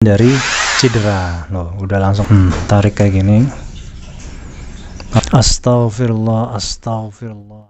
menghindari cedera. Loh, udah langsung tarik kayak gini. Astagfirullah, astagfirullah.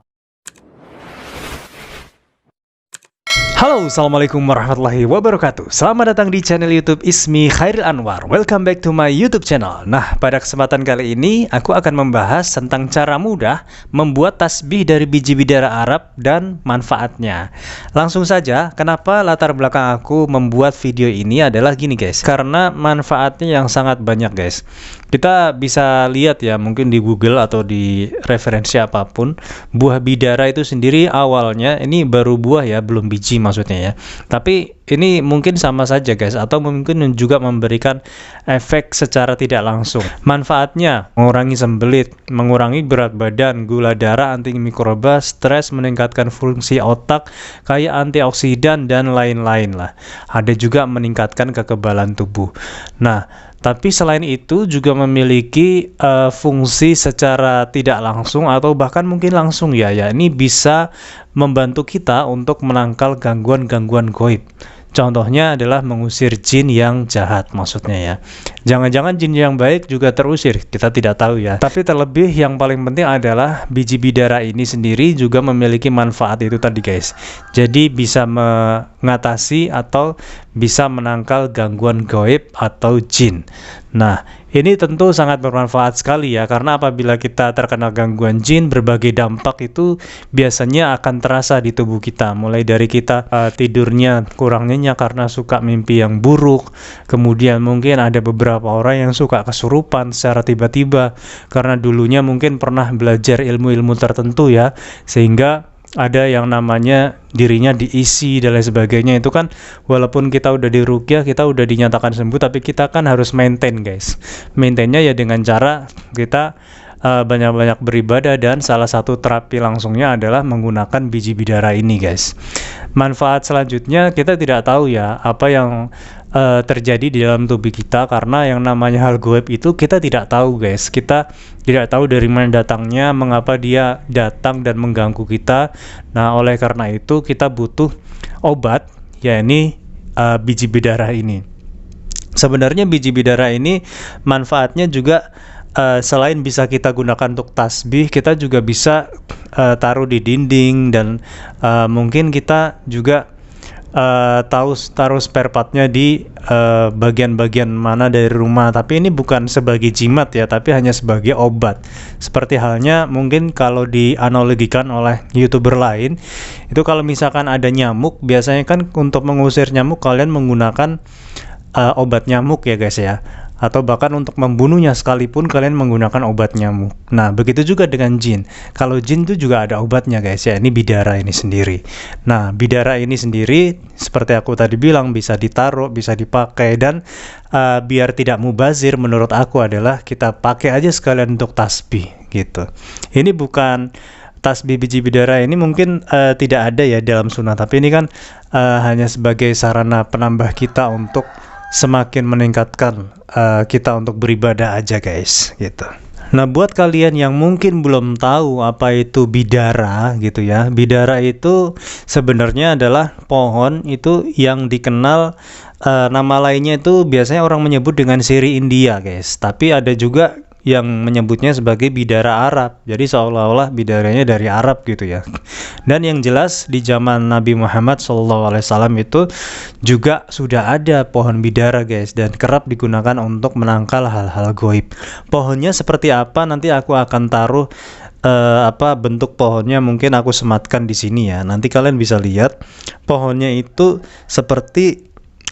Halo, assalamualaikum warahmatullahi wabarakatuh. Selamat datang di channel YouTube Ismi Khairil Anwar. Welcome back to my YouTube channel. Nah, pada kesempatan kali ini aku akan membahas tentang cara mudah membuat tasbih dari biji bidara Arab dan manfaatnya. Langsung saja, kenapa latar belakang aku membuat video ini adalah gini guys. Karena manfaatnya yang sangat banyak guys. Kita bisa lihat ya, mungkin di Google atau di referensi apapun, buah bidara itu sendiri awalnya ini baru buah ya, belum biji maksudnya ya. Tapi ini mungkin sama saja guys, atau mungkin juga memberikan efek secara tidak langsung. Manfaatnya mengurangi sembelit, mengurangi berat badan, gula darah, anti mikroba, stres, meningkatkan fungsi otak, kaya antioksidan dan lain-lain lah. Ada juga meningkatkan kekebalan tubuh. Nah, tapi selain itu juga memiliki fungsi secara tidak langsung atau bahkan mungkin langsung ya. Ini bisa membantu kita untuk menangkal gangguan-gangguan gaib. Contohnya adalah mengusir jin yang jahat maksudnya ya. Jangan-jangan jin yang baik juga terusir, kita tidak tahu ya. Tapi terlebih yang paling penting adalah biji bidara ini sendiri juga memiliki manfaat itu tadi guys. Jadi bisa mengatasi atau bisa menangkal gangguan gaib atau jin. Nah, ini tentu sangat bermanfaat sekali ya, karena apabila kita terkena gangguan jin, berbagai dampak itu biasanya akan terasa di tubuh kita. Mulai dari kita tidurnya kurang nyenyak karena suka mimpi yang buruk, kemudian mungkin ada beberapa orang yang suka kesurupan secara tiba-tiba karena dulunya mungkin pernah belajar ilmu-ilmu tertentu ya, sehingga ada yang namanya dirinya diisi dan lain sebagainya. Itu kan walaupun kita udah diruqyah, kita udah dinyatakan sembuh, tapi kita kan harus maintain guys. Maintainnya ya dengan cara kita banyak-banyak beribadah, dan salah satu terapi langsungnya adalah menggunakan biji bidara ini guys. Manfaat selanjutnya kita tidak tahu ya apa yang terjadi di dalam tubuh kita, karena yang namanya hal gaib itu kita tidak tahu guys. Kita tidak tahu dari mana datangnya, mengapa dia datang dan mengganggu kita. Nah, oleh karena itu kita butuh obat, yakni biji bidara ini. Sebenarnya biji bidara ini manfaatnya juga selain bisa kita gunakan untuk tasbih, kita juga bisa taruh di dinding, dan mungkin kita juga taruh spare partnya di bagian-bagian mana dari rumah. Tapi ini bukan sebagai jimat ya, tapi hanya sebagai obat. Seperti halnya mungkin kalau dianalogikan oleh YouTuber lain, itu kalau misalkan ada nyamuk, biasanya kan untuk mengusir nyamuk kalian menggunakan obat nyamuk ya guys ya, atau bahkan untuk membunuhnya sekalipun kalian menggunakan obat nyamuk. Nah, begitu juga dengan jin. Kalau jin itu juga ada obatnya guys ya, ini bidara ini sendiri. Nah, bidara ini sendiri seperti aku tadi bilang bisa ditaruh, bisa dipakai, dan biar tidak mubazir menurut aku adalah kita pakai aja sekalian untuk tasbih gitu. Ini bukan tasbih biji bidara ini mungkin tidak ada ya dalam sunnah, tapi ini kan hanya sebagai sarana penambah kita untuk semakin meningkatkan kita untuk beribadah aja guys gitu. Nah, buat kalian yang mungkin belum tahu apa itu bidara gitu ya, bidara itu sebenarnya adalah pohon itu yang dikenal nama lainnya itu biasanya orang menyebut dengan siri India guys, tapi ada juga yang menyebutnya sebagai bidara Arab. Jadi seolah-olah bidaranya dari Arab gitu ya. Dan yang jelas di zaman Nabi Muhammad SAW itu juga sudah ada pohon bidara guys, dan kerap digunakan untuk menangkal hal-hal gaib. Pohonnya seperti apa nanti aku akan taruh bentuk pohonnya, mungkin aku sematkan di sini ya. Nanti kalian bisa lihat pohonnya itu seperti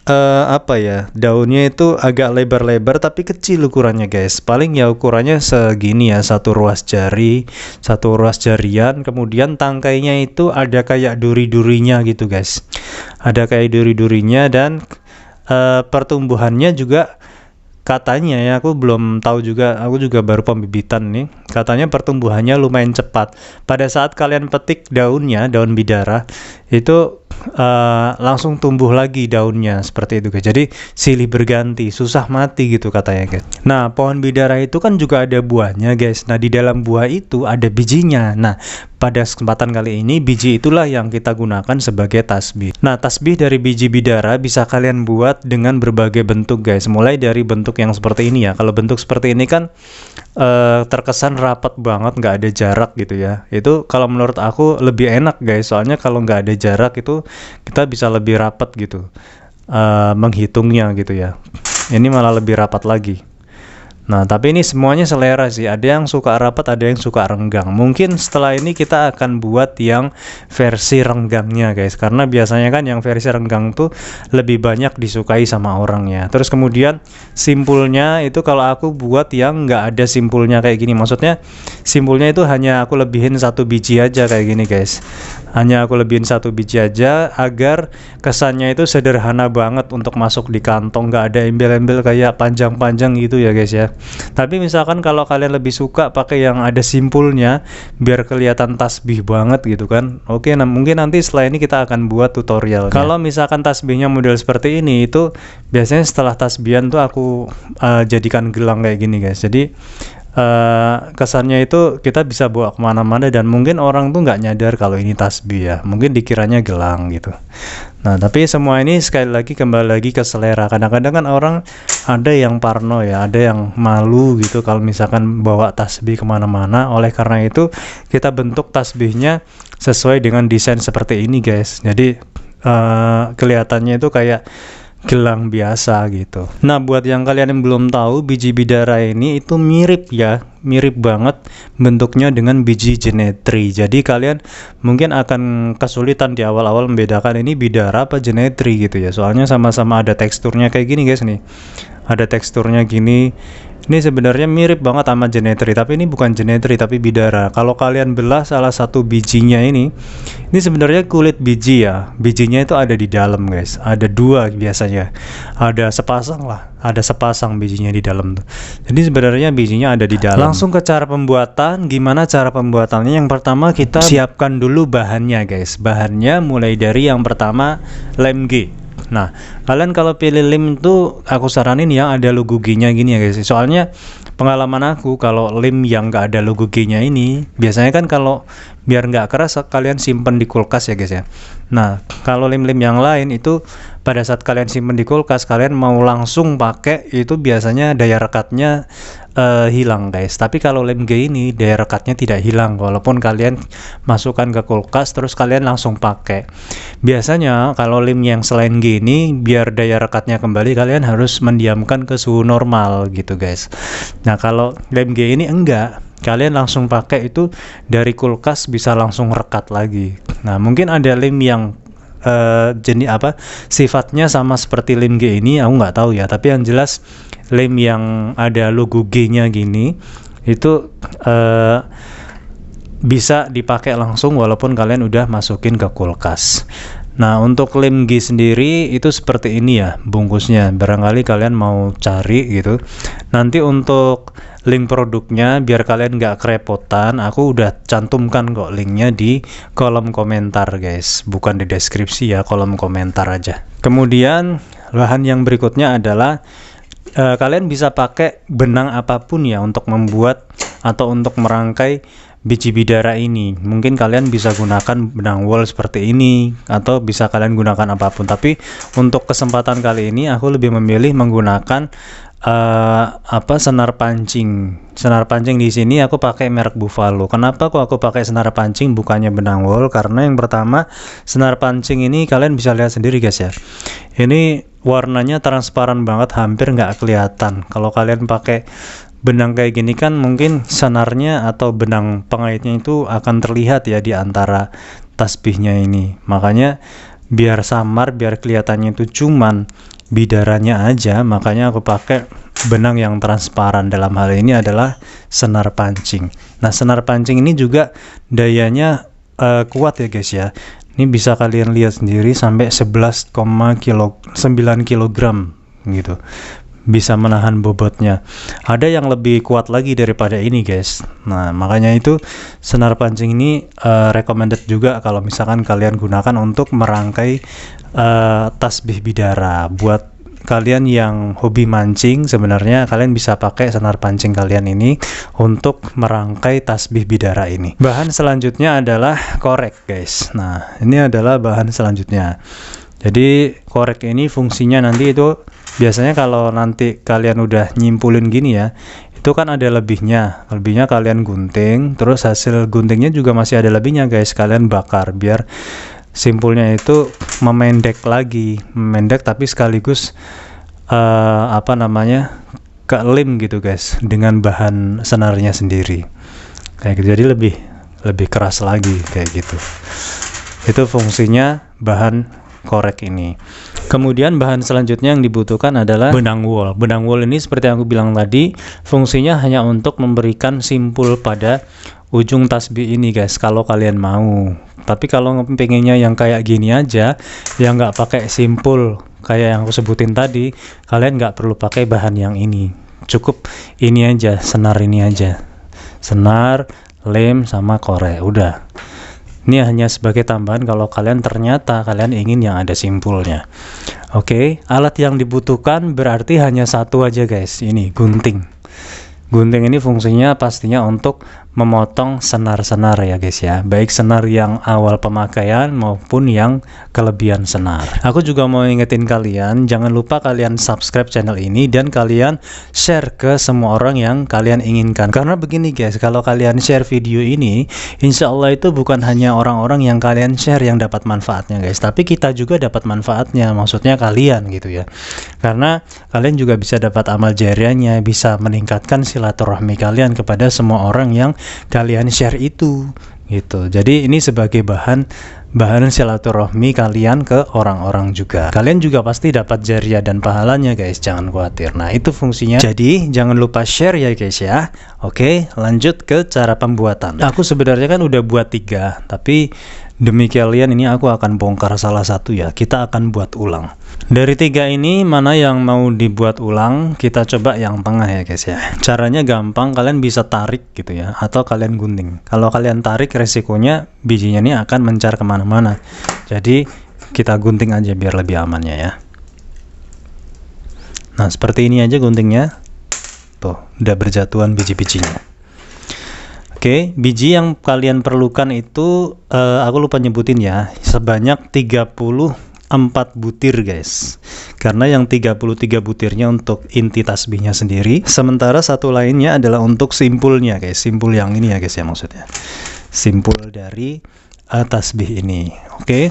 daunnya itu agak lebar-lebar tapi kecil ukurannya guys. Paling ya ukurannya segini ya, satu ruas jarian. Kemudian tangkainya itu ada kayak duri-durinya gitu guys, ada kayak duri-durinya, dan pertumbuhannya juga katanya ya, aku belum tahu juga, aku juga baru pembibitan nih, katanya pertumbuhannya lumayan cepat. Pada saat kalian petik daunnya, daun bidara itu langsung tumbuh lagi daunnya seperti itu guys. Jadi silih berganti, susah mati gitu katanya guys. Nah, pohon bidara itu kan juga ada buahnya guys. Nah, di dalam buah itu ada bijinya. Nah, pada kesempatan kali ini biji itulah yang kita gunakan sebagai tasbih. Nah, tasbih dari biji bidara bisa kalian buat dengan berbagai bentuk guys. Mulai dari bentuk yang seperti ini ya. Kalau bentuk seperti ini kan terkesan rapat banget, nggak ada jarak gitu ya. Itu kalau menurut aku lebih enak guys. Soalnya kalau nggak ada jarak itu kita bisa lebih rapat gitu menghitungnya gitu ya. Ini malah lebih rapat lagi. Nah, tapi ini semuanya selera sih. Ada yang suka rapat, ada yang suka renggang. Mungkin setelah ini kita akan buat yang versi renggangnya guys. Karena biasanya kan yang versi renggang tuh lebih banyak disukai sama orangnya. Terus kemudian simpulnya itu kalau aku buat yang nggak ada simpulnya kayak gini. Maksudnya simpulnya itu hanya aku lebihin 1 biji aja kayak gini guys. Hanya aku lebihin 1 biji aja agar kesannya itu sederhana banget untuk masuk di kantong. Nggak ada embel-embel kayak panjang-panjang gitu ya guys ya. Tapi misalkan kalau kalian lebih suka pakai yang ada simpulnya biar kelihatan tasbih banget gitu kan. Oke, nah mungkin nanti setelah ini kita akan buat tutorial. Kalau misalkan tasbihnya model seperti ini itu biasanya setelah tasbihan tuh aku jadikan gelang kayak gini guys. Jadi kesannya itu kita bisa bawa kemana-mana dan mungkin orang tuh nggak nyadar kalau ini tasbih ya, mungkin dikiranya gelang gitu. Nah, tapi semua ini sekali lagi kembali lagi ke selera. Kadang-kadang kan orang ada yang parno ya, ada yang malu gitu kalau misalkan bawa tasbih kemana-mana. Oleh karena itu kita bentuk tasbihnya sesuai dengan desain seperti ini guys. Jadi kelihatannya itu kayak gelang biasa gitu. Nah, buat yang kalian yang belum tahu, biji bidara ini itu mirip ya, mirip banget bentuknya dengan biji jenetri. Jadi kalian mungkin akan kesulitan di awal-awal membedakan ini bidara apa jenetri gitu ya. Soalnya sama-sama ada teksturnya kayak gini guys nih. Ada teksturnya gini. Ini sebenarnya mirip banget sama jenetri, tapi ini bukan jenetri tapi bidara. Kalau kalian belah salah satu bijinya ini sebenarnya kulit biji ya. Bijinya itu ada di dalam guys. Ada 2 biasanya. Ada sepasang lah. Ada sepasang bijinya di dalam tuh. Jadi sebenarnya bijinya ada di dalam. Langsung ke cara pembuatan. Gimana cara pembuatannya? Yang pertama kita siapkan dulu bahannya guys. Bahannya mulai dari yang pertama lem G. Nah, kalian kalau pilih lem itu aku saranin yang ada logo G-nya gini ya guys. Soalnya pengalaman aku kalau lem yang nggak ada logo G-nya ini, biasanya kan kalau biar nggak keras kalian simpen di kulkas ya guys ya. Nah, kalau lem-lem yang lain itu pada saat kalian simpen di kulkas, kalian mau langsung pakai itu biasanya daya rekatnya hilang guys. Tapi kalau lem G ini daya rekatnya tidak hilang walaupun kalian masukkan ke kulkas terus kalian langsung pakai. Biasanya kalau lem yang selain G ini biar daya rekatnya kembali kalian harus mendiamkan ke suhu normal gitu guys. Nah, kalau lem G ini enggak, kalian langsung pakai itu dari kulkas bisa langsung rekat lagi. Nah, mungkin ada lem yang jenis apa sifatnya sama seperti lem G ini aku nggak tahu ya, tapi yang jelas lem yang ada logo G-nya gini itu bisa dipakai langsung walaupun kalian udah masukin ke kulkas. Nah, untuk lem G sendiri itu seperti ini ya bungkusnya, barangkali kalian mau cari gitu. Nanti untuk link produknya biar kalian nggak kerepotan, aku udah cantumkan kok linknya di kolom komentar guys, bukan di deskripsi ya, kolom komentar aja. Kemudian bahan yang berikutnya adalah kalian bisa pakai benang apapun ya untuk membuat atau untuk merangkai biji bidara ini. Mungkin kalian bisa gunakan benang wol seperti ini atau bisa kalian gunakan apapun, tapi untuk kesempatan kali ini aku lebih memilih menggunakan senar pancing. Senar pancing di sini aku pakai merek Buffalo. Kenapa kok aku pakai senar pancing bukannya benang wol? Karena yang pertama, senar pancing ini kalian bisa lihat sendiri guys ya. Ini warnanya transparan banget, hampir nggak kelihatan. Kalau kalian pakai benang kayak gini kan mungkin senarnya atau benang pengaitnya itu akan terlihat ya di antara tasbihnya ini. Makanya biar samar, biar kelihatannya itu cuman bidaranya aja, makanya aku pakai benang yang transparan. Dalam hal ini adalah senar pancing. Nah, senar pancing ini juga dayanya kuat ya guys ya. Ini bisa kalian lihat sendiri sampai 11,9 kg gitu. bisa menahan bobotnya. Ada yang lebih kuat lagi daripada ini guys. Nah makanya itu senar pancing ini recommended juga kalau misalkan kalian gunakan untuk merangkai tasbih bidara. Buat kalian yang hobi mancing, sebenarnya kalian bisa pakai senar pancing kalian ini untuk merangkai tasbih bidara ini. Bahan selanjutnya adalah korek guys. Nah ini adalah bahan selanjutnya. Jadi korek ini fungsinya nanti itu biasanya kalau nanti kalian udah nyimpulin gini ya, itu kan ada lebihnya kalian gunting, terus hasil guntingnya juga masih ada lebihnya guys, kalian bakar biar simpulnya itu memendek tapi sekaligus kelim gitu guys dengan bahan senarnya sendiri kayak gitu, jadi lebih keras lagi kayak gitu. Itu fungsinya bahan korek ini. Kemudian bahan selanjutnya yang dibutuhkan adalah benang wol. Benang wol ini seperti yang aku bilang tadi, fungsinya hanya untuk memberikan simpul pada ujung tasbih ini guys, kalau kalian mau. Tapi kalau pengennya yang kayak gini aja, yang nggak pakai simpul kayak yang aku sebutin tadi, kalian nggak perlu pakai bahan yang ini. Cukup ini aja, senar ini aja. Senar, lem, sama korek, udah. Ini hanya sebagai tambahan kalau kalian ternyata kalian ingin yang ada simpulnya. Oke, alat yang dibutuhkan berarti hanya satu aja guys, ini gunting. Gunting ini fungsinya pastinya untuk memotong senar-senar ya guys ya, baik senar yang awal pemakaian maupun yang kelebihan senar. Aku juga mau ingetin kalian, jangan lupa kalian subscribe channel ini dan kalian share ke semua orang yang kalian inginkan. Karena begini guys, kalau kalian share video ini, insya Allah itu bukan hanya orang-orang yang kalian share yang dapat manfaatnya guys, tapi kita juga dapat manfaatnya, maksudnya kalian gitu ya. Karena kalian juga bisa dapat amal jariahnya, bisa meningkatkan silaturahmi kalian kepada semua orang yang kalian share itu gitu. Jadi ini sebagai bahan silaturahmi kalian ke orang-orang juga. Kalian juga pasti dapat jariah dan pahalanya guys, jangan khawatir. Nah itu fungsinya. Jadi jangan lupa share ya guys ya. Oke, lanjut ke cara pembuatan. Aku sebenarnya kan udah buat 3, tapi demi kalian ini aku akan bongkar salah satu ya. Kita akan buat ulang. Dari 3 ini mana yang mau dibuat ulang? Kita coba yang tengah ya guys ya. Caranya gampang, kalian bisa tarik gitu ya, atau kalian gunting. Kalau kalian tarik resikonya bijinya ini akan mencar kemana-mana. Jadi kita gunting aja biar lebih amannya ya. Nah seperti ini aja guntingnya. Tuh udah berjatuhan biji-bijinya. Oke, biji yang kalian perlukan itu aku lupa nyebutin ya, sebanyak 34 butir guys. Karena yang 33 butirnya untuk inti tasbihnya sendiri, sementara satu lainnya adalah untuk simpulnya guys. Simpul yang ini ya guys ya, maksudnya simpul dari tasbih ini. Oke.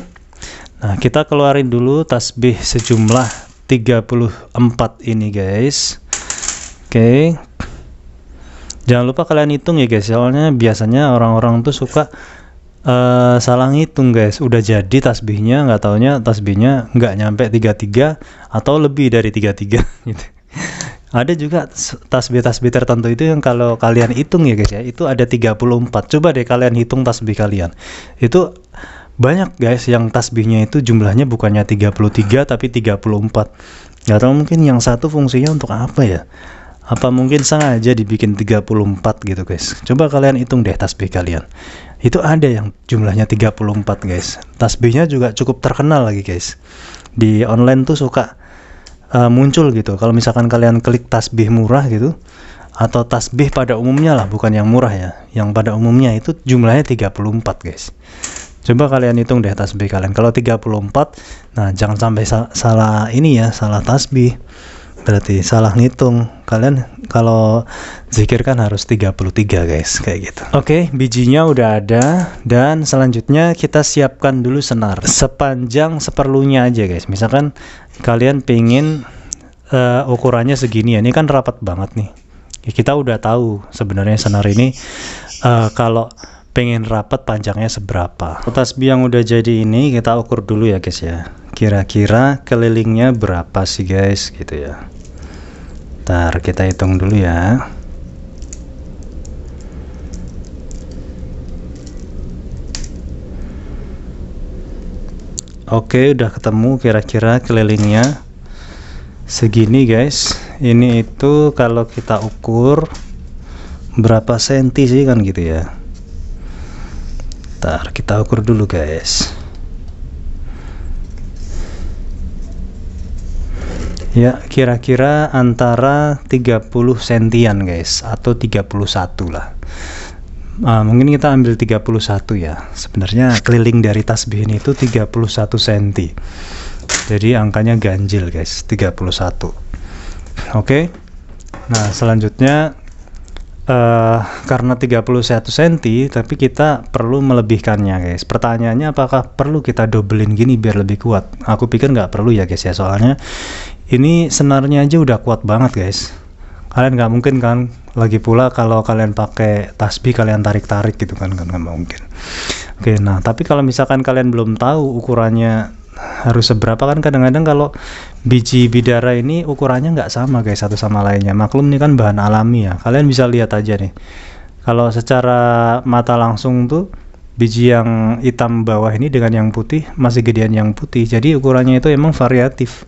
Nah, kita keluarin dulu tasbih sejumlah 34 ini guys. Oke. Jangan lupa kalian hitung ya guys, soalnya biasanya orang-orang tuh suka salah ngitung guys. Udah jadi tasbihnya, nggak taunya tasbihnya nggak nyampe 33 atau lebih dari 33 gitu. Ada juga tasbih-tasbih tertentu itu yang kalau kalian hitung ya guys ya, itu ada 34. Coba deh kalian hitung tasbih kalian. Itu banyak guys yang tasbihnya itu jumlahnya bukannya 33 tapi 34. Nggak tahu mungkin yang satu fungsinya untuk apa ya? Apa mungkin sengaja dibikin 34 gitu guys. Coba kalian hitung deh tasbih kalian. Itu ada yang jumlahnya 34 guys. Tasbihnya juga cukup terkenal lagi guys. Di online tuh suka muncul gitu. Kalau misalkan kalian klik tasbih murah gitu, atau tasbih pada umumnya lah, bukan yang murah ya. Yang pada umumnya itu jumlahnya 34 guys. Coba kalian hitung deh tasbih kalian. Kalau 34, nah jangan sampai salah ini ya, salah tasbih. Berarti salah ngitung. Kalian kalau zikir kan harus 33 guys, kayak gitu. Oke, bijinya udah ada. Dan selanjutnya kita siapkan dulu senar sepanjang seperlunya aja guys. Misalkan kalian pengen ukurannya segini ya, ini kan rapat banget nih ya, kita udah tahu sebenarnya senar ini kalau pengen rapat panjangnya seberapa. Tasbih yang udah jadi ini kita ukur dulu ya guys ya, kira-kira kelilingnya berapa sih guys gitu ya. Ntar kita hitung dulu ya. Oke, udah ketemu kira-kira kelilingnya segini guys. ini itu kalau kita ukur berapa senti sih kan gitu ya. Ntar kita ukur dulu guys. Ya, kira-kira antara 30 sentian guys, atau 31 lah. Mungkin kita ambil 31 ya. Sebenarnya keliling dari tasbih ini itu 31 cm. Jadi angkanya ganjil guys, 31. Oke. Nah, selanjutnya karena 31 cm, tapi kita perlu melebihkannya guys. Pertanyaannya, apakah perlu kita dobelin gini biar lebih kuat? Aku pikir nggak perlu ya guys ya, soalnya ini senarnya aja udah kuat banget guys. Kalian nggak mungkin kan, lagi pula kalau kalian pakai tasbih kalian tarik-tarik gitu kan nggak mungkin. Oke, nah tapi kalau misalkan kalian belum tahu ukurannya harus seberapa, kan kadang-kadang kalau biji bidara ini ukurannya nggak sama guys satu sama lainnya. Maklum ini kan bahan alami ya, kalian bisa lihat aja nih, kalau secara mata langsung tuh biji yang hitam bawah ini dengan yang putih masih gedean yang putih, jadi ukurannya itu emang variatif.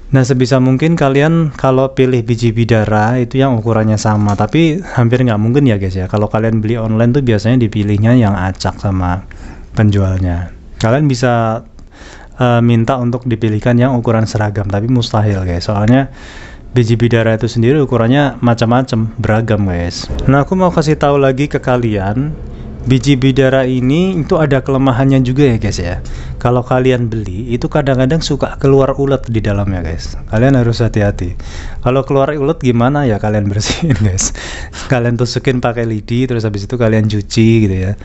Nah, sebisa mungkin kalian kalau pilih biji bidara itu yang ukurannya sama, tapi hampir nggak mungkin ya guys ya. Kalau kalian beli online tuh biasanya dipilihnya yang acak sama penjualnya. Kalian bisa minta untuk dipilihkan yang ukuran seragam, tapi mustahil guys, soalnya biji bidara itu sendiri ukurannya macam-macam, beragam guys. Nah, aku mau kasih tahu lagi ke kalian, biji bidara ini itu ada kelemahannya juga ya guys ya. Kalau kalian beli itu kadang-kadang suka keluar ulet di dalamnya guys. Kalian harus hati-hati. Kalau keluar ulet gimana ya, kalian bersihin guys. Kalian tusukin pakai lidi, terus habis itu kalian cuci gitu ya.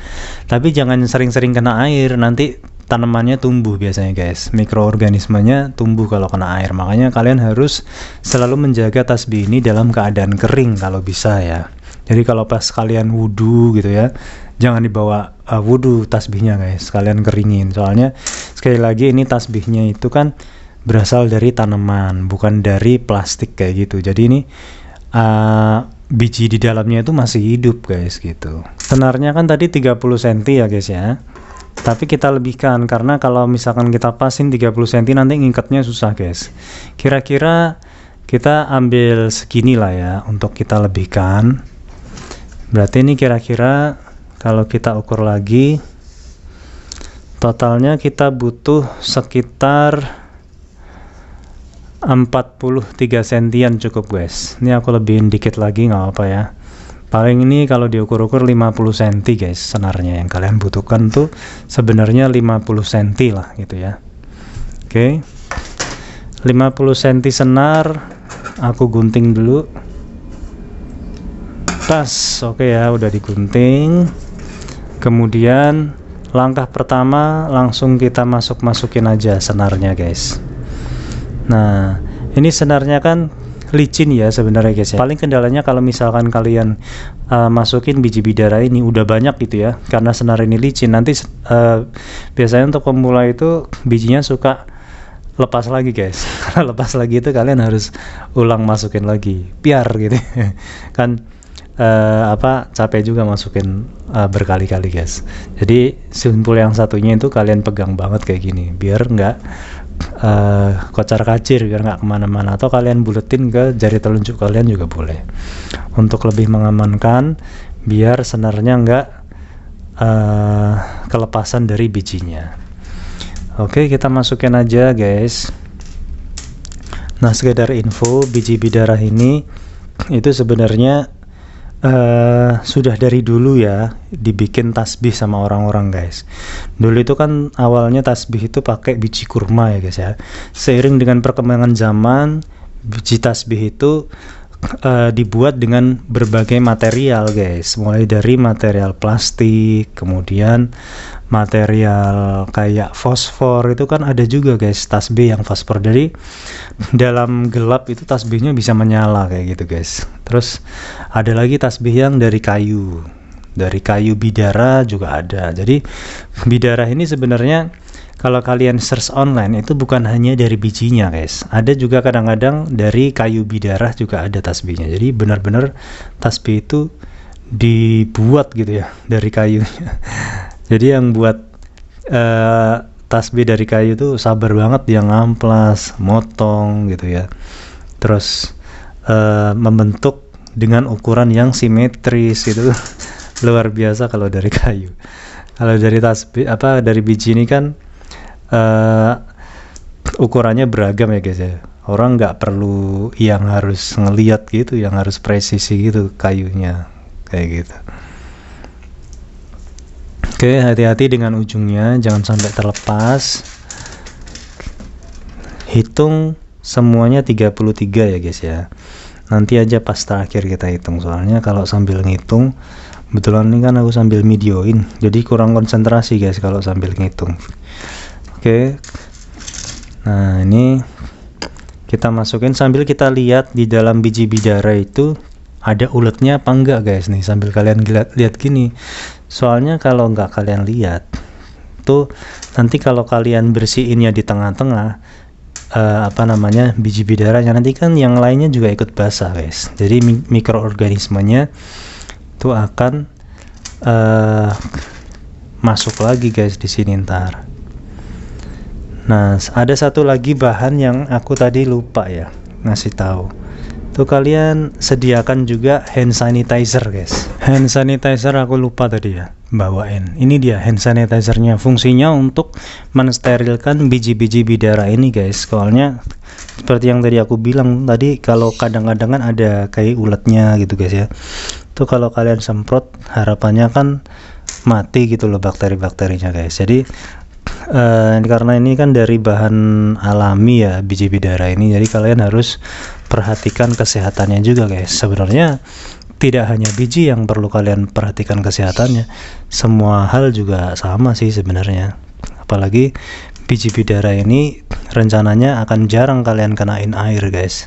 Tapi jangan sering-sering kena air, nanti tanamannya tumbuh biasanya guys. Mikroorganismenya tumbuh kalau kena air. Makanya kalian harus selalu menjaga tasbih ini dalam keadaan kering kalau bisa ya. Jadi kalau pas kalian wudhu gitu ya, jangan dibawa wudhu tasbihnya guys, kalian keringin. Soalnya sekali lagi ini tasbihnya itu kan berasal dari tanaman, bukan dari plastik kayak gitu. Jadi ini biji di dalamnya itu masih hidup guys gitu. Senarnya kan tadi 30 cm ya guys ya, tapi kita lebihkan karena kalau misalkan kita pasin 30 cm nanti ngikatnya susah guys. Kira-kira kita ambil segini lah ya untuk kita lebihkan. Berarti ini kira-kira kalau kita ukur lagi totalnya kita butuh sekitar 43 sentian cukup guys. Ini aku lebihin dikit lagi nggak apa ya. Paling ini kalau diukur-ukur 50 cm guys, senarnya yang kalian butuhkan tuh sebenarnya 50 cm lah gitu ya. Oke, 50 cm senar aku gunting dulu. Tas, oke ya, udah digunting. Kemudian langkah pertama langsung kita masukin aja senarnya guys. Nah, ini senarnya kan licin ya sebenarnya guys ya. Paling kendalanya kalau misalkan kalian masukin biji bidara ini udah banyak gitu ya, karena senar ini licin. Nanti biasanya untuk pemula itu bijinya suka lepas lagi guys. Karena lepas lagi itu kalian harus ulang masukin lagi, biar gitu kan. Capek juga masukin berkali-kali guys. Jadi simpul yang satunya itu kalian pegang banget kayak gini, biar nggak kocar kacir, biar nggak kemana-mana, atau kalian buletin ke jari telunjuk kalian juga boleh, untuk lebih mengamankan biar senarnya nggak kelepasan dari bijinya. Oke, kita masukin aja guys. Nah, sekedar info, biji bidara ini itu sebenarnya sudah dari dulu ya dibikin tasbih sama orang-orang guys. Dulu itu kan awalnya tasbih itu pakai biji kurma ya guys ya. Seiring dengan perkembangan zaman, biji tasbih itu dibuat dengan berbagai material guys, mulai dari material plastik, kemudian material kayak fosfor, itu kan ada juga guys tasbih yang fosfor. Jadi dalam gelap itu tasbihnya bisa menyala kayak gitu guys. Terus ada lagi tasbih yang dari kayu bidara juga ada. Jadi bidara ini sebenarnya kalau kalian search online itu bukan hanya dari bijinya guys, ada juga kadang-kadang dari kayu bidara juga ada tasbihnya. Jadi benar-benar tasbih itu dibuat gitu ya dari kayunya. Jadi yang buat tasbih dari kayu itu sabar banget, dia ngamplas, motong gitu ya. terus membentuk dengan ukuran yang simetris itu luar biasa kalau dari kayu. Kalau dari tasbih dari biji ini kan ukurannya beragam ya guys ya. Orang nggak perlu yang harus ngeliat gitu, yang harus presisi gitu kayunya kayak gitu. Oke, hati-hati dengan ujungnya, jangan sampai terlepas. Hitung semuanya 33 ya guys ya. Nanti aja pas terakhir kita hitung, soalnya kalau sambil ngitung, kebetulan ini kan aku sambil videoin, jadi kurang konsentrasi guys kalau sambil ngitung. Oke. Nah, ini kita masukin sambil kita lihat di dalam biji bidara itu ada uletnya apa enggak guys nih, sambil kalian lihat gini. Soalnya kalau enggak kalian lihat tuh, nanti kalau kalian bersihinnya di tengah-tengah biji bidaranya, nanti kan yang lainnya juga ikut basah guys. Jadi mikroorganismenya itu akan masuk lagi guys di sini ntar. Nah, ada satu lagi bahan yang aku tadi lupa ya ngasih tahu. Tuh kalian sediakan juga hand sanitizer guys. Hand sanitizer aku lupa tadi ya bawain. Ini dia hand sanitizernya. Fungsinya untuk mensterilkan biji-biji bidara ini guys. Soalnya seperti yang tadi aku bilang tadi, kalau kadang-kadang kan ada kayak uletnya gitu guys ya. Tuh kalau kalian semprot, harapannya kan mati gitu loh bakteri-bakterinya guys. Jadi karena ini kan dari bahan alami ya biji bidara ini, jadi kalian harus perhatikan kesehatannya juga guys. Sebenarnya tidak hanya biji yang perlu kalian perhatikan kesehatannya, semua hal juga sama sih sebenarnya. Apalagi biji bidara ini rencananya akan jarang kalian kenain air guys.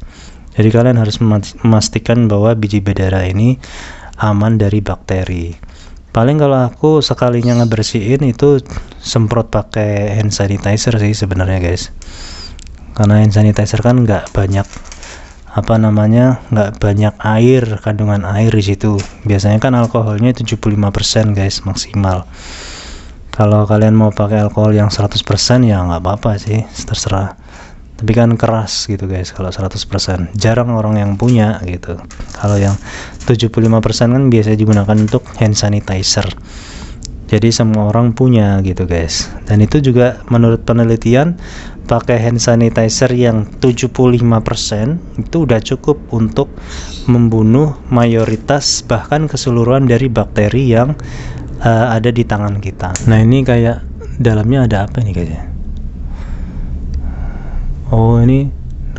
Jadi kalian harus memastikan bahwa biji bidara ini aman dari bakteri. Paling kalau aku sekalinya ngebersihin itu semprot pakai hand sanitizer sih sebenarnya guys. Karena hand sanitizer kan nggak banyak nggak banyak air, kandungan air di situ. Biasanya kan alkoholnya 75% guys maksimal. Kalau kalian mau pakai alkohol yang 100% ya nggak apa-apa sih, terserah. Tapi kan keras gitu guys kalau 100%. Jarang orang yang punya gitu. Kalau yang 75% kan biasanya digunakan untuk hand sanitizer. Jadi semua orang punya gitu guys. Dan itu juga menurut penelitian, pakai hand sanitizer yang 75% itu udah cukup untuk membunuh mayoritas bahkan keseluruhan dari bakteri yang ada di tangan kita. Nah, ini kayak dalamnya ada apa nih kayaknya? Oh, ini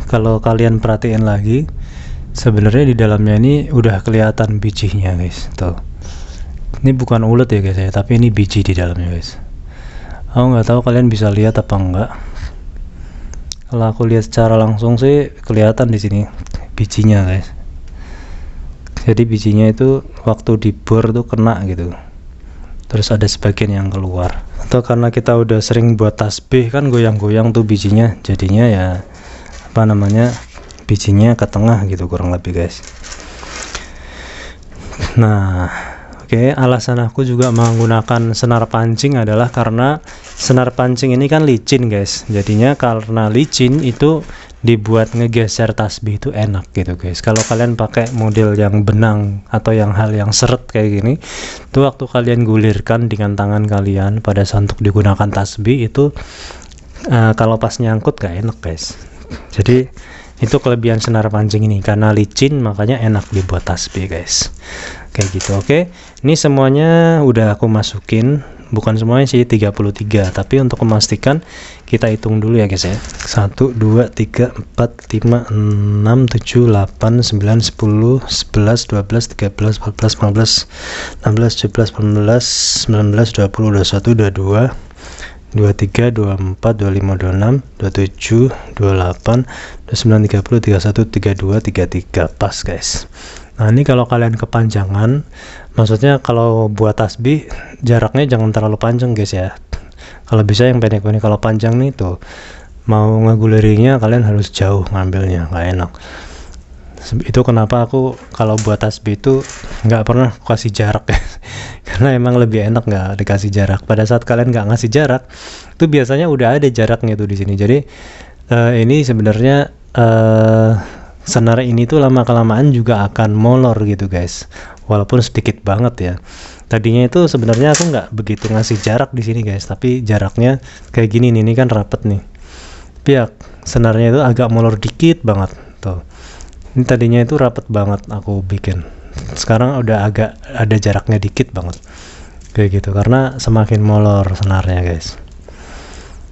kalau kalian perhatiin lagi, sebenarnya di dalamnya ini udah kelihatan bijinya guys. Tuh, ini bukan ulet ya guys ya, tapi ini biji di dalamnya guys. Aku nggak tahu kalian bisa lihat apa enggak. Kalau aku lihat secara langsung sih kelihatan di sini bijinya guys. Jadi bijinya itu waktu dibor tuh kena gitu. Terus ada sebagian yang keluar. Atau karena kita udah sering buat tasbih kan goyang-goyang tuh bijinya, jadinya ya bijinya ke tengah gitu kurang lebih guys. Nah, oke, alasan aku juga menggunakan senar pancing adalah karena senar pancing ini kan licin guys. Jadinya karena licin itu dibuat ngegeser tasbih itu enak gitu guys. Kalau kalian pakai model yang benang atau yang seret kayak gini, tuh waktu kalian gulirkan dengan tangan kalian pada saat untuk digunakan tasbih itu kalau pas nyangkut gak enak guys. Jadi itu kelebihan senar pancing ini, karena licin makanya enak dibuat tasbih guys. Kayak gitu. Oke, ini semuanya udah aku masukin. Bukan semuanya sih, 33, tapi untuk memastikan kita hitung dulu ya guys ya. 1, 2, 3, 4, 5, 6, 7, 8, 9, 10, 11, 12, 13, 14, 15, 16, 17, 18, 19, 20, 21, 22, 23, 24, 25, 26, 27, 28, 29, 30, 31, 32, 33. Pas guys. Nah, ini kalau kalian kepanjangan, maksudnya kalau buat tasbih jaraknya jangan terlalu panjang guys ya. Kalau bisa yang pendek-pendek. Kalau panjang nih tuh mau ngegulirinya kalian harus jauh ngambilnya, nggak enak. Itu kenapa aku kalau buat tasbih itu nggak pernah kasih jarak ya. Karena emang lebih enak nggak dikasih jarak. Pada saat kalian nggak ngasih jarak, itu biasanya udah ada jaraknya tuh di sini. Jadi ini sebenarnya senar ini tuh lama-kelamaan juga akan molor gitu guys, walaupun sedikit banget ya. Tadinya itu sebenarnya aku nggak begitu ngasih jarak di sini guys, tapi jaraknya kayak gini nih, ini kan rapet nih. Tapi ya senarnya itu agak molor dikit banget tuh. Ini tadinya itu rapet banget aku bikin, sekarang udah agak ada jaraknya dikit banget kayak gitu, karena semakin molor senarnya guys.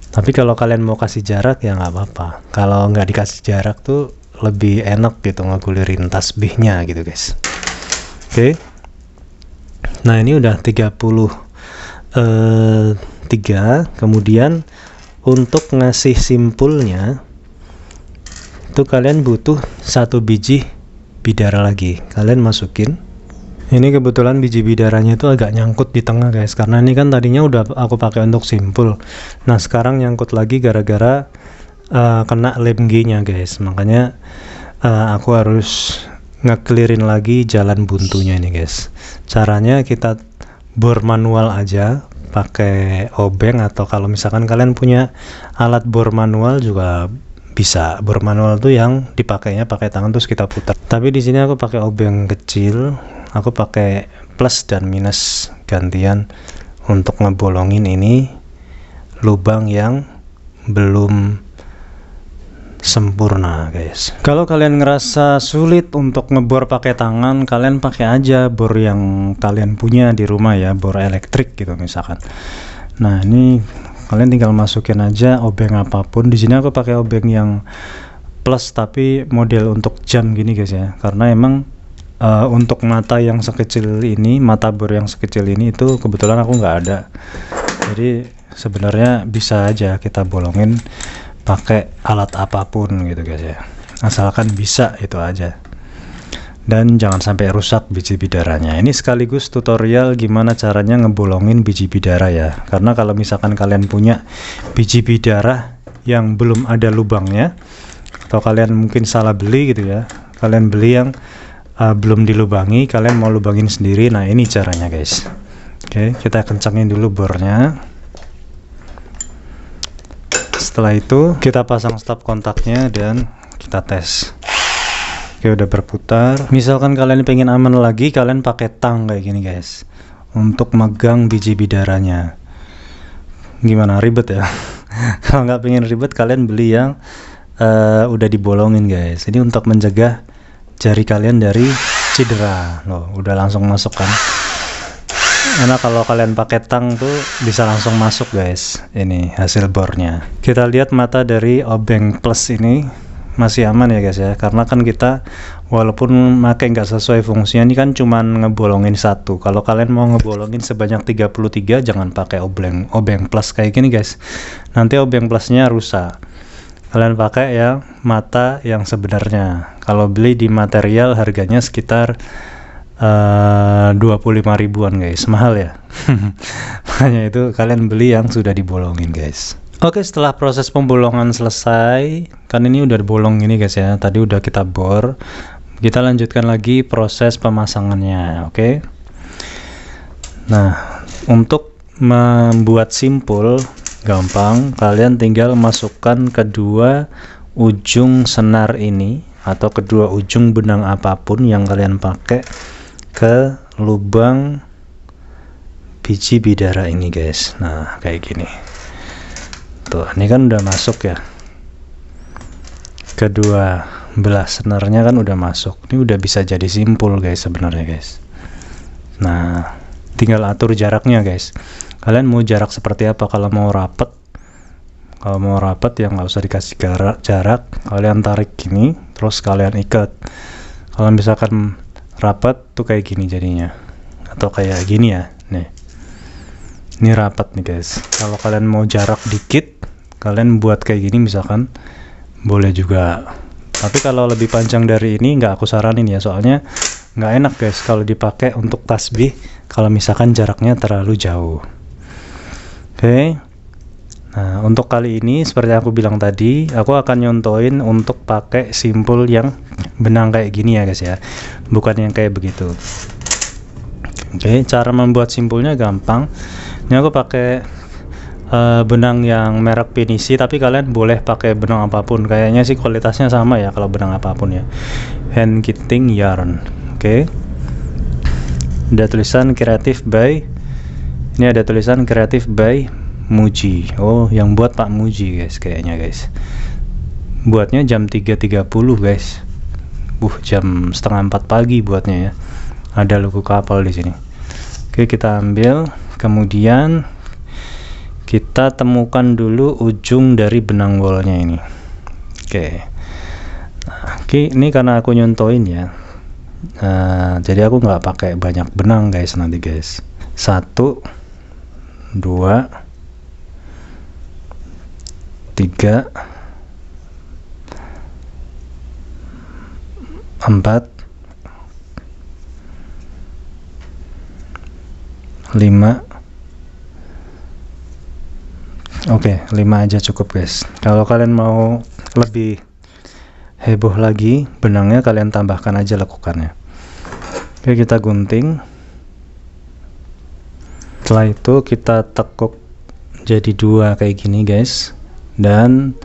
Tapi kalau kalian mau kasih jarak ya nggak apa-apa. Kalau nggak dikasih jarak tuh lebih enak gitu ngegulirin tasbihnya gitu guys. Oke. Nah ini udah 33. Kemudian untuk ngasih simpulnya tuh kalian butuh 1 biji bidara lagi. Kalian masukin. Ini kebetulan biji bidaranya itu agak nyangkut di tengah guys, karena ini kan tadinya udah aku pakai untuk simpul. Nah sekarang nyangkut lagi gara-gara kena lem G-nya guys, makanya aku harus ngeklirin lagi jalan buntunya ini guys. Caranya kita bor manual aja pakai obeng, atau kalau misalkan kalian punya alat bor manual juga bisa. Bor manual tuh yang dipakainya pakai tangan terus kita putar. Tapi di sini aku pakai obeng kecil, aku pakai plus dan minus gantian untuk ngebolongin ini lubang yang belum sempurna guys. Kalau kalian ngerasa sulit untuk ngebor pakai tangan, kalian pakai aja bor yang kalian punya di rumah ya, bor elektrik gitu misalkan. Nah ini kalian tinggal masukin aja obeng apapun. Di sini aku pakai obeng yang plus tapi model untuk jam gini guys ya, karena emang untuk mata yang sekecil ini, mata bor yang sekecil ini itu kebetulan aku nggak ada. Jadi sebenarnya bisa aja kita bolongin pakai alat apapun gitu guys ya, asalkan bisa itu aja, dan jangan sampai rusak biji bidaranya. Ini sekaligus tutorial gimana caranya ngebolongin biji bidara ya, karena kalau misalkan kalian punya biji bidara yang belum ada lubangnya, atau kalian mungkin salah beli gitu ya, kalian beli yang belum dilubangi, kalian mau lubangin sendiri. Nah ini caranya guys. Oke, kita kencangin dulu bornya. Setelah itu kita pasang stop kontaknya dan kita tes. Oke, udah berputar. Misalkan kalian pengen aman lagi, kalian pakai tang kayak gini guys, untuk megang biji bidaranya. Gimana, ribet ya? Kalau nggak pengen ribet, kalian beli yang udah dibolongin guys. Ini untuk mencegah jari kalian dari cedera. Loh, udah langsung masuk kan? Karena kalau kalian pakai tang tuh bisa langsung masuk guys. Ini hasil bornya. Kita lihat mata dari obeng plus ini masih aman ya guys ya, karena kan kita walaupun pakai nggak sesuai fungsinya, ini kan cuman ngebolongin satu. Kalau kalian mau ngebolongin sebanyak 33, jangan pakai obeng plus kayak gini guys, nanti obeng plusnya rusak. Kalian pakai yang mata yang sebenarnya. Kalau beli di material harganya sekitar 25 ribuan guys, mahal ya. Makanya itu kalian beli yang sudah dibolongin guys. Oke, setelah proses pembolongan selesai, kan ini udah bolong ini guys ya, tadi udah kita bor. Kita lanjutkan lagi proses pemasangannya. Oke. Nah, untuk membuat simpul gampang, kalian tinggal masukkan kedua ujung senar ini atau kedua ujung benang apapun yang kalian pakai ke lubang biji bidara ini guys. Nah kayak gini tuh, ini kan udah masuk ya, kedua belah senarnya kan udah masuk. Ini udah bisa jadi simpul guys sebenarnya guys. Nah tinggal atur jaraknya guys, kalian mau jarak seperti apa. Kalau mau rapet ya nggak usah dikasih jarak, kalian tarik gini terus kalian ikat. Kalau misalkan rapat tuh kayak gini jadinya, atau kayak gini ya, nih ini rapat nih guys. Kalau kalian mau jarak dikit, kalian buat kayak gini misalkan, boleh juga. Tapi kalau lebih panjang dari ini nggak aku saranin ya, soalnya nggak enak guys kalau dipakai untuk tasbih kalau misalkan jaraknya terlalu jauh. Oke. Nah untuk kali ini seperti aku bilang tadi, aku akan nyontoin untuk pakai simpul yang benang kayak gini ya guys ya, bukan yang kayak begitu. Oke, cara membuat simpulnya gampang. Ini aku pakai benang yang merek Pinisi, tapi kalian boleh pakai benang apapun. Kayaknya sih kualitasnya sama ya kalau benang apapun ya. Hand Knitting Yarn. Oke. Ada tulisan Creative by. Ini ada tulisan Creative by Muji. Oh, yang buat Pak Muji guys kayaknya guys. Buatnya jam 3.30 guys. Jam setengah 4 pagi buatnya ya. Ada logo kapal di sini. Oke, kita ambil, kemudian kita temukan dulu ujung dari benang wol-nya ini. Oke. Nah, ini karena aku nyontoin ya. Jadi aku nggak pakai banyak benang guys nanti guys. 1 2 3 4 5. Oke, 5 aja cukup guys. Kalau kalian mau lebih heboh lagi benangnya, kalian tambahkan aja lekukannya. Oke, kita gunting. Setelah itu kita tekuk jadi 2 kayak gini guys. Dan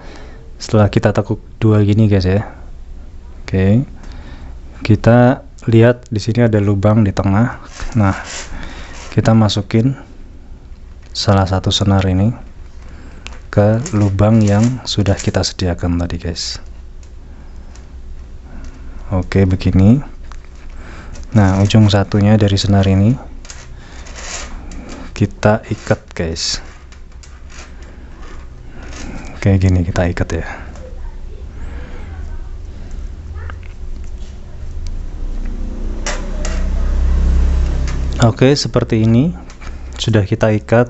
setelah kita tekuk 2 gini guys ya. Oke. Kita lihat di sini ada lubang di tengah. Nah, kita masukin salah satu senar ini ke lubang yang sudah kita sediakan tadi guys. Oke, begini. Nah, ujung satunya dari senar ini kita ikat guys. Kayak gini kita ikat ya. Oke, seperti ini sudah kita ikat.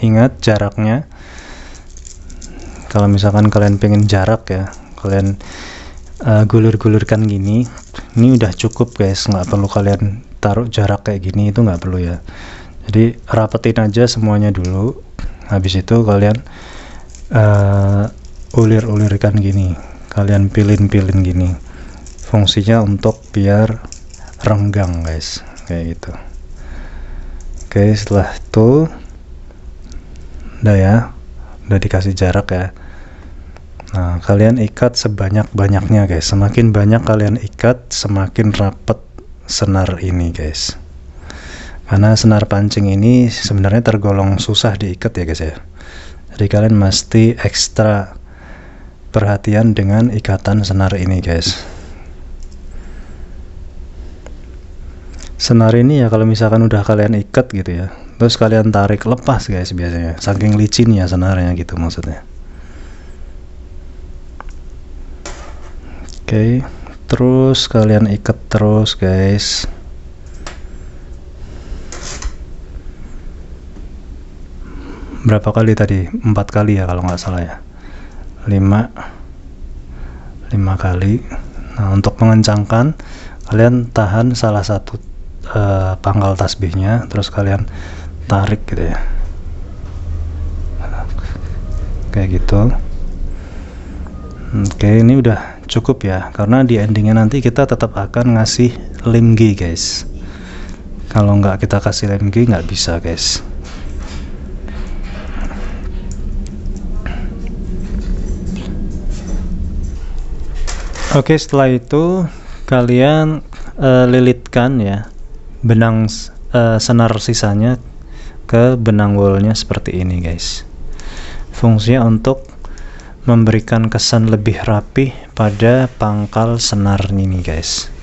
Ingat jaraknya. Kalau misalkan kalian pengen jarak ya, kalian gulur-gulurkan gini. Ini udah cukup guys, nggak perlu kalian taruh jarak kayak gini, itu nggak perlu ya. Jadi rapetin aja semuanya dulu. Habis itu kalian ulir-ulirkan gini, kalian pilin-pilin gini. Fungsinya untuk biar renggang guys, kayak gitu. Oke, setelah itu udah ya, udah dikasih jarak ya. Nah, kalian ikat sebanyak-banyaknya guys. Semakin banyak kalian ikat, semakin rapet senar ini guys. Karena senar pancing ini sebenarnya tergolong susah diikat ya guys ya. Jadi kalian mesti ekstra perhatian dengan ikatan senar ini guys. Senar ini ya kalau misalkan udah kalian ikat gitu ya, terus kalian tarik, lepas guys biasanya, saking licinnya senarnya gitu maksudnya. Oke, terus kalian ikat terus guys. Berapa kali tadi? 4 kali ya kalau nggak salah ya. 5 kali. Nah, untuk mengencangkan kalian tahan salah satu pangkal tasbihnya, terus kalian tarik gitu ya, kayak gitu. Oke, ini udah cukup ya, karena di endingnya nanti kita tetap akan ngasih lem G guys. Kalau nggak kita kasih lem G nggak bisa guys. Oke, setelah itu kalian lilitkan ya benang senar sisanya ke benang wolnya seperti ini guys. Fungsinya untuk memberikan kesan lebih rapi pada pangkal senar ini guys.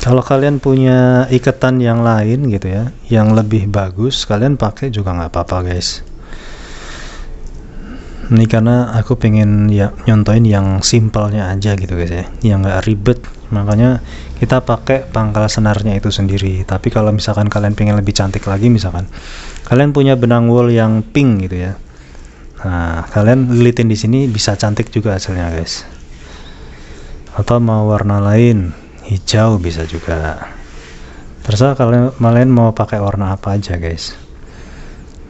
Kalau kalian punya ikatan yang lain gitu ya, yang lebih bagus, kalian pakai juga nggak apa-apa guys. Ini karena aku pengen ya nyontoin yang simpelnya aja gitu guys ya, yang nggak ribet, makanya kita pakai pangkal senarnya itu sendiri. Tapi kalau misalkan kalian pengen lebih cantik lagi, misalkan kalian punya benang wool yang pink gitu ya, nah kalian lilitin di sini bisa cantik juga hasilnya guys. Atau mau warna lain, hijau bisa juga, terserah kalian mau pakai warna apa aja guys.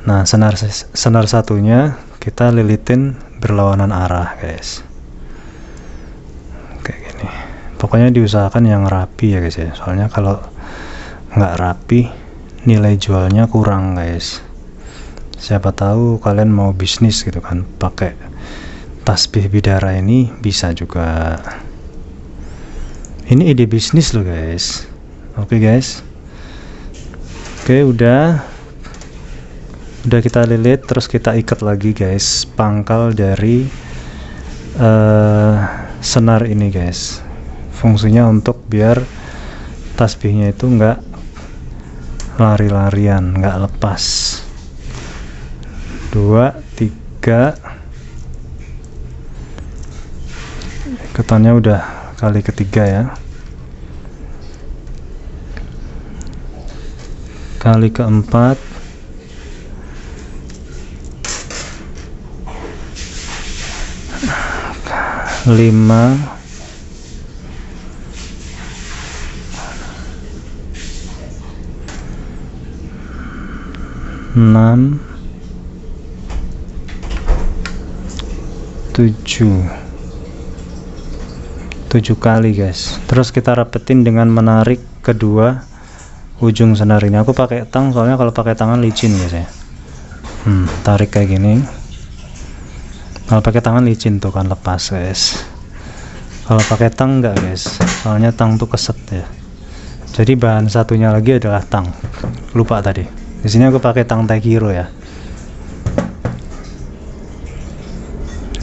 Nah, senar satunya kita lilitin berlawanan arah guys, kayak gini. Pokoknya diusahakan yang rapi ya guys ya, soalnya kalau nggak rapi nilai jualnya kurang guys. Siapa tahu kalian mau bisnis gitu kan, pakai tasbih bidara ini bisa juga. Ini ide bisnis loh guys. Oke guys. Oke, udah kita lilit, terus kita ikat lagi guys pangkal dari senar ini guys. Fungsinya untuk biar tasbihnya itu enggak lari-larian, enggak lepas. 2, 3, ikatannya udah kali ketiga ya, kali keempat, 5, 6, 7 kali guys. Terus kita rapetin dengan menarik kedua ujung senar ini. Aku pakai tang soalnya kalau pakai tangan licin guys ya. Tarik kayak gini. Kalau pakai tangan licin tuh kan lepas guys. Kalau pakai tang enggak guys, soalnya tang tuh keset ya. Jadi bahan satunya lagi adalah tang. Lupa tadi. Di sini aku pakai tang Taekiro ya.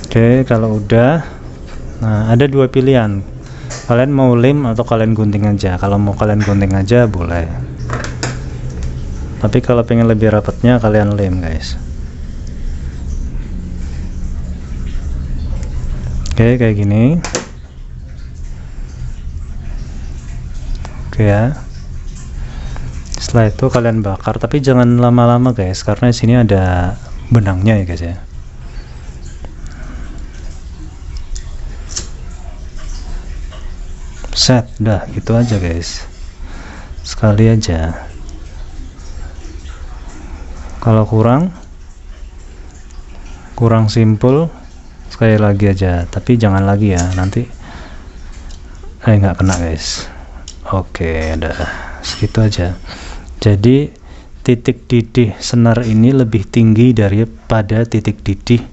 Oke, kalau udah, nah ada dua pilihan. Kalian mau lem atau kalian gunting aja. Kalau mau kalian gunting aja boleh. Tapi kalau pengen lebih rapatnya kalian lem guys. Oke, kayak gini. Oke ya. Setelah itu kalian bakar, tapi jangan lama-lama guys, karena di sini ada benangnya ya guys ya. Set, udah gitu aja guys, sekali aja. Kalau kurang simpul, sekali lagi aja, tapi jangan lagi ya, nanti nggak kena guys. Oke, udah segitu aja. Jadi titik didih senar ini lebih tinggi daripada titik didih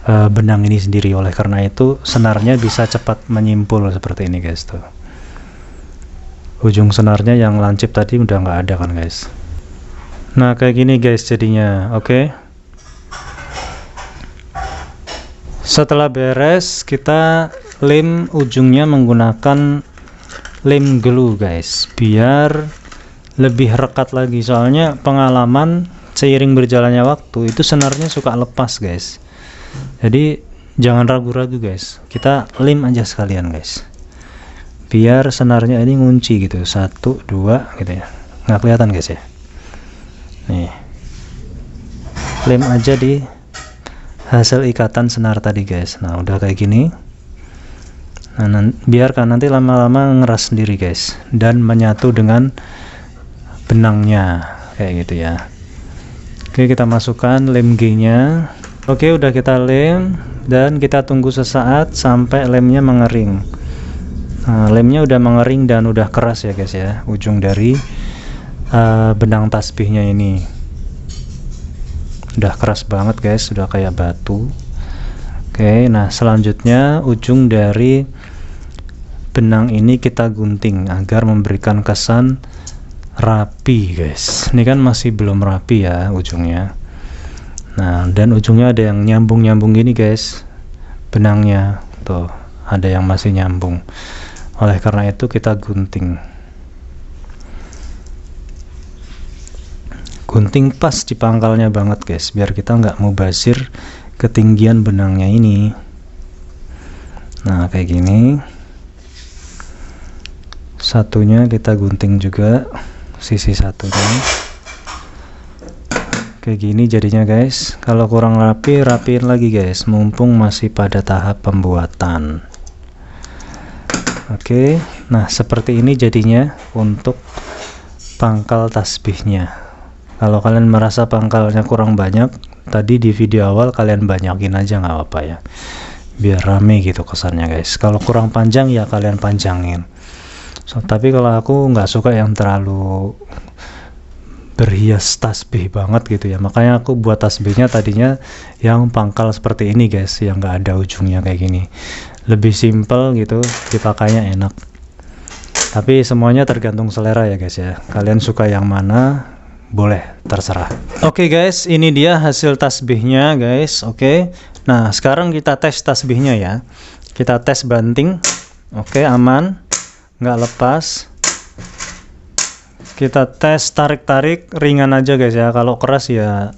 benang ini sendiri. Oleh karena itu senarnya bisa cepat menyimpul seperti ini guys. Tuh, ujung senarnya yang lancip tadi udah nggak ada kan guys. Nah kayak gini guys jadinya. Oke, setelah beres kita lem ujungnya menggunakan lem glue guys, biar lebih rekat lagi. Soalnya pengalaman seiring berjalannya waktu itu senarnya suka lepas guys. Jadi jangan ragu-ragu guys, kita lem aja sekalian guys, biar senarnya ini ngunci gitu. 1, 2 gitu ya, nggak kelihatan guys ya. Nih, lem aja di hasil ikatan senar tadi guys. Nah udah kayak gini. Nah biarkan nanti lama-lama ngeras sendiri guys, dan menyatu dengan benangnya kayak gitu ya. Oke, kita masukkan lem G nya. Oke, udah kita lem dan kita tunggu sesaat sampai lemnya mengering. Nah, lemnya udah mengering dan udah keras ya guys ya, ujung dari benang tasbihnya ini udah keras banget guys, udah kayak batu. Oke, nah selanjutnya ujung dari benang ini kita gunting agar memberikan kesan rapi guys. Ini kan masih belum rapi ya ujungnya. Nah, dan ujungnya ada yang nyambung gini guys, benangnya tuh ada yang masih nyambung. Oleh karena itu kita gunting pas di pangkalnya banget guys, biar kita nggak mubazir ketinggian benangnya ini. Nah kayak gini, satunya kita gunting juga, sisi satunya kayak gini jadinya guys. Kalau kurang rapi, rapiin lagi guys, mumpung masih pada tahap pembuatan. Oke, nah seperti ini jadinya untuk pangkal tasbihnya. Kalau kalian merasa pangkalnya kurang banyak, tadi di video awal kalian banyakin aja nggak apa-apa ya, biar rame gitu kesannya guys. Kalau kurang panjang ya kalian panjangin. Tapi kalau aku nggak suka yang terlalu berhias tasbih banget gitu ya. Makanya aku buat tasbihnya tadinya yang pangkal seperti ini guys, yang nggak ada ujungnya kayak gini. Lebih simple gitu, dipakainya enak. Tapi semuanya tergantung selera ya guys ya. Kalian suka yang mana, boleh, terserah. Oke guys, ini dia hasil tasbihnya guys. Oke. Nah, sekarang kita tes tasbihnya ya. Kita tes banting. Oke, aman. Nggak lepas. Kita tes tarik-tarik ringan aja guys ya. Kalau keras ya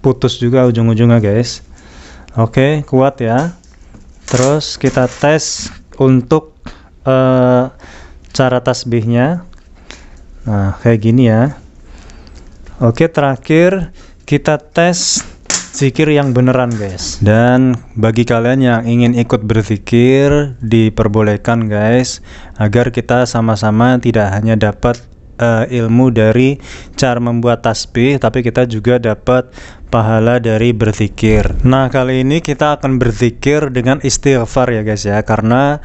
putus juga ujung-ujungnya guys. Oke, kuat ya. Terus kita tes untuk cara tasbihnya. Nah, kayak gini ya. Oke, terakhir kita tes zikir yang beneran guys. Dan bagi kalian yang ingin ikut berzikir, diperbolehkan guys, agar kita sama-sama tidak hanya dapat ilmu dari cara membuat tasbih, tapi kita juga dapat pahala dari berzikir. Nah, kali ini kita akan berzikir dengan istighfar ya guys ya, karena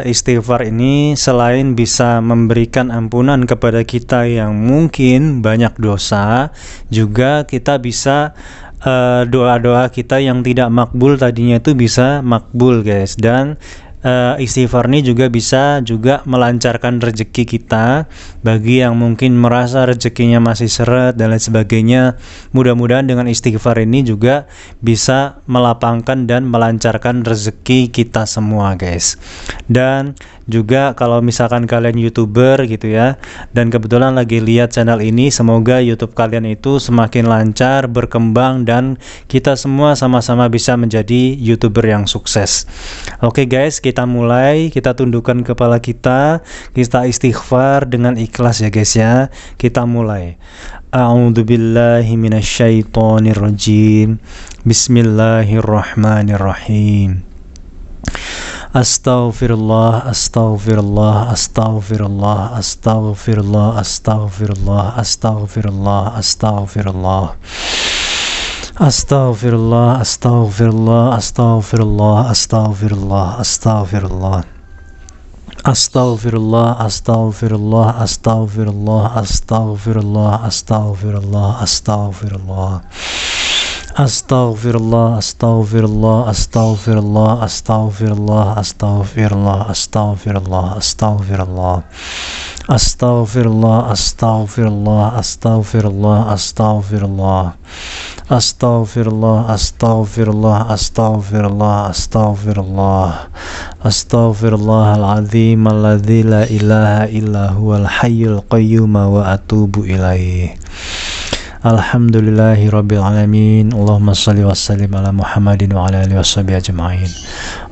istighfar ini selain bisa memberikan ampunan kepada kita yang mungkin banyak dosa, juga kita bisa doa-doa kita yang tidak makbul tadinya itu bisa makbul guys. Dan istighfar ini juga bisa juga melancarkan rezeki kita bagi yang mungkin merasa rezekinya masih seret dan lain sebagainya. Mudah-mudahan dengan istighfar ini juga bisa melapangkan dan melancarkan rezeki kita semua guys. Dan juga kalau misalkan kalian YouTuber gitu ya, dan kebetulan lagi lihat channel ini, semoga YouTube kalian itu semakin lancar, berkembang, dan kita semua sama-sama bisa menjadi YouTuber yang sukses. Oke guys, kita mulai, kita tundukkan kepala kita istighfar dengan ikhlas ya guys ya. Kita mulai. A'udzubillahi minasyaitonirrajim. Bismillahirrahmanirrahim. Astaghfirullah, astaghfirullah, astaghfirullah, astaghfirullah, astaghfirullah, astaghfirullah, astaghfirullah. Astaghfirullah, astaghfirullah, astaghfirullah, astaghfirullah, astaghfirullah. Astaghfirullah, astaghfirullah, astaghfirullah, astaghfirullah, astaghfirullah, astaghfirullah. Astaghfirullah, astaghfirullah, astaghfirullah, astaghfirullah, astaghfirullah, astaghfirullah, astaghfirullah. Astaghfirullah, astaghfirullah, astaghfirullah, astaghfirullah. Astaghfirullah, astaghfirullah, astaghfirullah, astaghfirullah. Astaghfirullahaladzim alladzi la ilaha illa huwal hayyul qayyum wa atubu ilaih. Alhamdulillahi rabbil alamin. Allahumma salli wa sallim ala Muhammadin wa ala alihi washabihi ajma'in.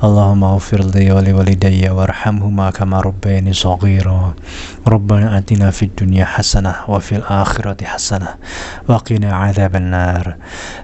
Allahumma ighfir li wa li walidayya warhamhuma kama rabbayani shaghira. Rabbana atina fid dunya hasanah wa fil akhirati hasanah wa qina adzaban nar.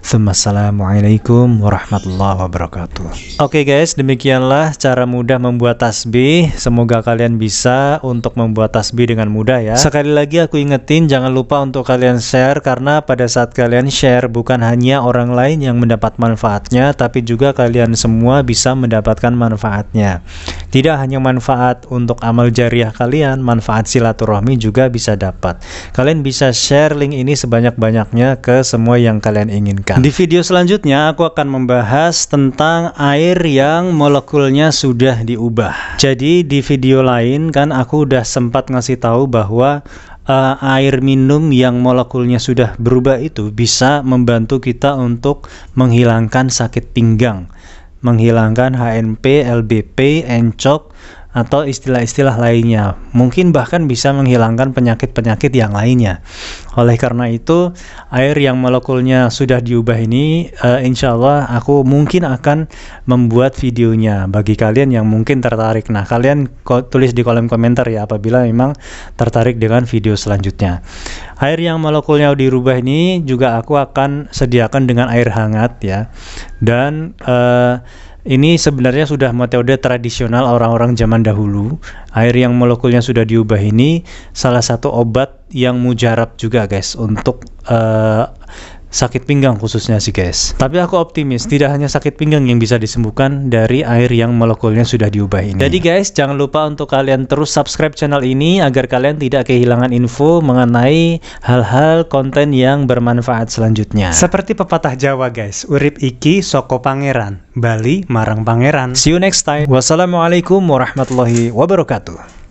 Tsumma assalamu alaikum warahmatullahi wabarakatuh. Oke guys, demikianlah cara mudah membuat tasbih. Semoga kalian bisa untuk membuat tasbih dengan mudah ya. Sekali lagi aku ingetin, jangan lupa untuk kalian share, karena pada saat kalian share, bukan hanya orang lain yang mendapat manfaatnya, tapi juga kalian semua bisa mendapatkan manfaatnya. Tidak hanya manfaat untuk amal jariah kalian, manfaat silaturahmi juga bisa dapat. Kalian bisa share link ini sebanyak-banyaknya ke semua yang kalian inginkan. Di video selanjutnya aku akan membahas tentang air yang molekulnya sudah diubah. Jadi di video lain kan aku udah sempat ngasih tahu bahwa air minum yang molekulnya sudah berubah itu bisa membantu kita untuk menghilangkan sakit pinggang, menghilangkan HNP, LBP, encok, atau istilah-istilah lainnya. Mungkin bahkan bisa menghilangkan penyakit-penyakit yang lainnya. Oleh karena itu, air yang molekulnya sudah diubah ini, insya Allah aku mungkin akan membuat videonya bagi kalian yang mungkin tertarik. Nah, kalian tulis di kolom komentar ya apabila memang tertarik dengan video selanjutnya. Air yang molekulnya dirubah ini juga aku akan sediakan dengan air hangat ya. Dan ini sebenarnya sudah metode tradisional orang-orang zaman dahulu. Air yang molekulnya sudah diubah ini salah satu obat yang mujarab juga guys untuk sakit pinggang khususnya sih guys. Tapi aku optimis, tidak hanya sakit pinggang yang bisa disembuhkan dari air yang molekulnya sudah diubah ini. Jadi guys, jangan lupa untuk kalian terus subscribe channel ini agar kalian tidak kehilangan info mengenai hal-hal konten yang bermanfaat selanjutnya. Seperti pepatah Jawa guys, urip iki soko pangeran, bali marang pangeran. See you next time. Wassalamualaikum warahmatullahi wabarakatuh.